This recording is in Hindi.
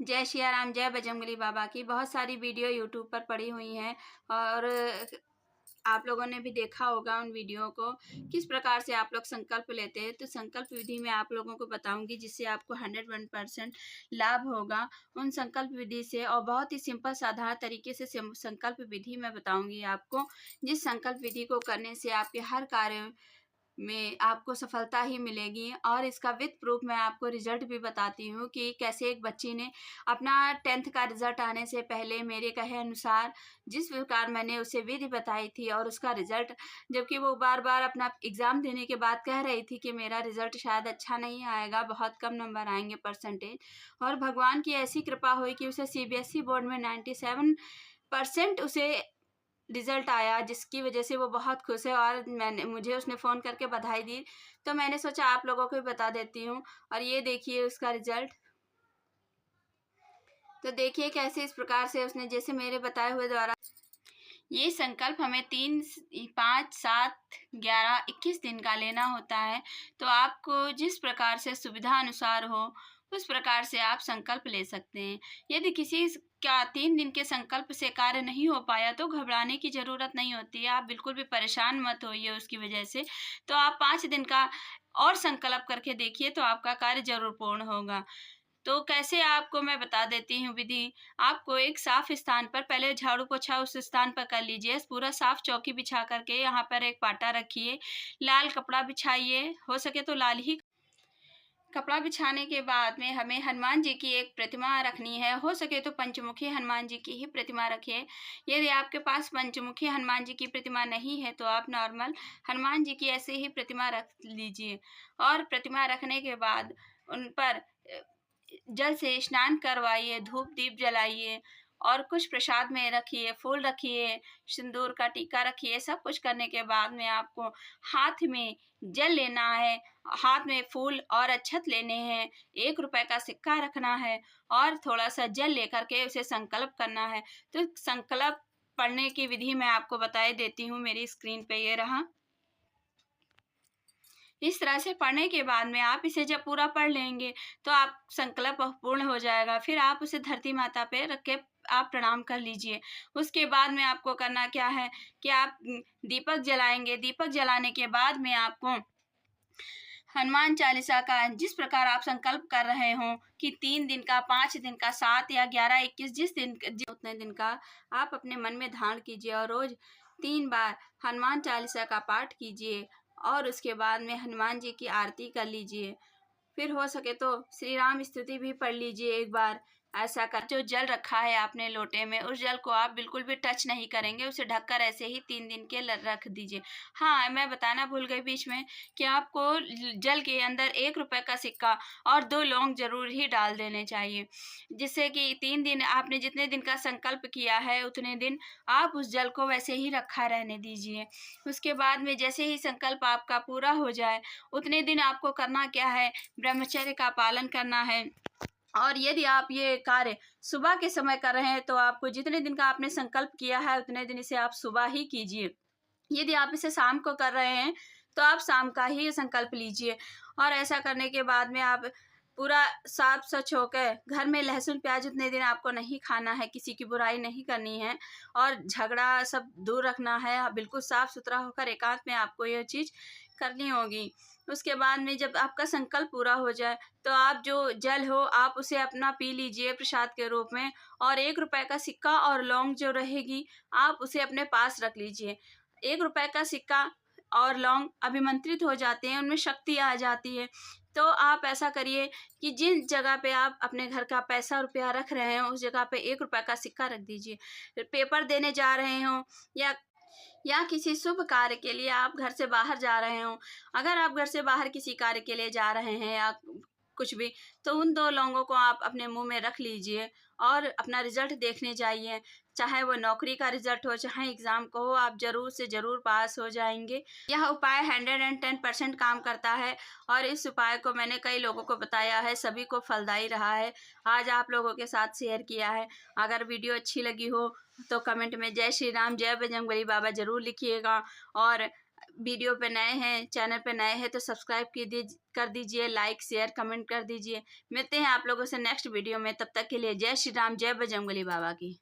जय सिया राम, जय बजरंगबली बाबा की। बहुत सारी वीडियो यूट्यूब पर पड़ी हुई हैं और आप लोगों ने भी देखा होगा उन वीडियो को, किस प्रकार से आप लोग संकल्प लेते हैं। तो संकल्प विधि मैं आप लोगों को बताऊंगी जिससे आपको 101% लाभ होगा उन संकल्प विधि से। और बहुत ही सिंपल साधारण तरीके से संकल्प विधि मैं बताऊंगी आपको, जिस संकल्प विधि को करने से आपके हर कार्य में आपको सफलता ही मिलेगी। और इसका विद प्रूफ मैं आपको रिजल्ट भी बताती हूँ कि कैसे एक बच्ची ने अपना 10th का रिजल्ट आने से पहले मेरे कहे अनुसार जिस प्रकार मैंने उसे विधि बताई थी और उसका रिजल्ट, जबकि वो बार बार अपना एग्ज़ाम देने के बाद कह रही थी कि मेरा रिजल्ट शायद अच्छा नहीं आएगा, बहुत कम नंबर आएंगे परसेंटेज। और भगवान की ऐसी कृपा हुई कि उसे सीबीएसई बोर्ड में 97% उसे रिज़ल्ट आया, जिसकी वजह से वो बहुत खुश है। और मुझे उसने फ़ोन करके बधाई दी, तो मैंने सोचा आप लोगों को भी बता देती हूँ। और ये देखिए उसका रिज़ल्ट। तो देखिए कैसे इस प्रकार से उसने जैसे मेरे बताए हुए द्वारा ये संकल्प हमें 3, 5, 7, 11, 21 दिन का लेना होता है। तो आपको जिस प्रकार से सुविधा अनुसार हो उस प्रकार से आप संकल्प ले सकते हैं। यदि किसी का 3 दिन के संकल्प से कार्य नहीं हो पाया तो घबराने की ज़रूरत नहीं होती है। आप बिल्कुल भी परेशान मत होइए उसकी वजह से। तो आप 5 दिन का और संकल्प करके देखिए तो आपका कार्य ज़रूर पूर्ण होगा। तो कैसे आपको मैं बता देती हूँ विधि। आपको एक साफ स्थान पर पहले झाड़ू पोछा उस स्थान पर कर लीजिए। पूरा साफ चौकी बिछा करके यहाँ पर एक पाटा रखिए, लाल कपड़ा बिछाइए, हो सके तो लाल ही कपड़ा बिछाने के बाद में हमें हनुमान जी की एक प्रतिमा रखनी है। हो सके तो पंचमुखी हनुमान जी की ही प्रतिमा रखिए। यदि आपके पास पंचमुखी हनुमान जी की प्रतिमा नहीं है तो आप नॉर्मल हनुमान जी की ऐसे ही प्रतिमा रख लीजिए। और प्रतिमा रखने के बाद उन पर जल से स्नान करवाइए, धूप दीप जलाइए और कुछ प्रसाद में रखिए, फूल रखिए, सिंदूर का टीका रखिए। सब कुछ करने के बाद में आपको हाथ में जल लेना है, हाथ में फूल और अक्षत लेने हैं, 1 रुपए का सिक्का रखना है और थोड़ा-सा जल लेकर के उसे संकल्प करना है। तो संकल्प पढ़ने की विधि मैं आपको बताए देती हूँ, मेरी स्क्रीन पे ये रहा। इस तरह से पढ़ने के बाद में आप इसे जब पूरा पढ़ लेंगे तो आप संकल्प पूर्ण हो जाएगा। फिर आप उसे धरती माता पे रख के आप प्रणाम कर लीजिए। उसके बाद में आपको करना क्या है कि आप दीपक जलाएँगे। दीपक जलाने के बाद में आपको हनुमान चालीसा का जिस प्रकार आप संकल्प कर रहे हों कि 3 दिन का, 5 दिन का, 7 या 11, 21 जिस दिन उतने दिन का आप अपने मन में धारण कीजिए और रोज़ 3 बार हनुमान चालीसा का पाठ कीजिए और उसके बाद में हनुमान जी की आरती कर लीजिए। फिर हो सके तो श्री राम स्तुति भी पढ़ लीजिए एक बार। ऐसा कर जो जल रखा है आपने लोटे में, उस जल को आप बिल्कुल भी टच नहीं करेंगे, उसे ढककर ऐसे ही 3 दिन के ल रख दीजिए। हाँ, मैं बताना भूल गई बीच में कि आपको जल के अंदर 1 रुपए का सिक्का और 2 लौंग ज़रूर ही डाल देने चाहिए। जिससे कि 3 दिन आपने जितने दिन का संकल्प किया है उतने दिन आप उस जल को वैसे ही रखा रहने दीजिए। उसके बाद में जैसे ही संकल्प आपका पूरा हो जाए उतने दिन आपको करना क्या है, ब्रह्मचर्य का पालन करना है। और यदि आप ये कार्य सुबह के समय कर रहे हैं तो आपको जितने दिन का आपने संकल्प किया है उतने दिन इसे आप सुबह ही कीजिए। यदि आप इसे शाम को कर रहे हैं तो आप शाम का ही संकल्प लीजिए। और ऐसा करने के बाद में आप पूरा साफ स्वच्छ होकर घर में लहसुन प्याज उतने दिन आपको नहीं खाना है, किसी की बुराई नहीं करनी है और झगड़ा सब दूर रखना है। बिल्कुल साफ सुथरा होकर एकांत में आपको यह चीज़ करनी होगी। उसके बाद में जब आपका संकल्प पूरा हो जाए तो आप जो जल हो आप उसे अपना पी लीजिए प्रसाद के रूप में। और 1 रुपए का सिक्का और लौंग जो रहेगी आप उसे अपने पास रख लीजिए। 1 रुपए का सिक्का और लौंग अभिमंत्रित हो जाते हैं, उनमें शक्ति आ जाती है। तो आप ऐसा करिए कि जिस जगह पे आप अपने घर का पैसा रुपया रख रहे हैं उस जगह पे 1 रुपए का सिक्का रख दीजिए। पेपर देने जा रहे हों या किसी शुभ कार्य के लिए आप घर से बाहर जा रहे हों, अगर आप घर से बाहर किसी कार्य के लिए जा रहे हैं या कुछ भी, तो उन 2 लौंगों को आप अपने मुँह में रख लीजिए और अपना रिज़ल्ट देखने जाइए। चाहे वो नौकरी का रिज़ल्ट हो, चाहे एग्ज़ाम का हो, आप ज़रूर से ज़रूर पास हो जाएँगे। यह उपाय 110% काम करता है और इस उपाय को मैंने कई लोगों को बताया है, सभी को फलदायी रहा है। आज आप लोगों के साथ शेयर किया है। अगर वीडियो अच्छी लगी हो तो कमेंट में जय श्री राम, जय बजरंगबली बाबा ज़रूर लिखिएगा और वीडियो पे नए हैं, चैनल पे नए हैं तो सब्सक्राइब कर दीजिए, लाइक, शेयर, कमेंट कर दीजिए। मिलते हैं आप लोगों से नेक्स्ट वीडियो में, तब तक के लिए जय श्री राम, जय बजरंगबली बाबा की।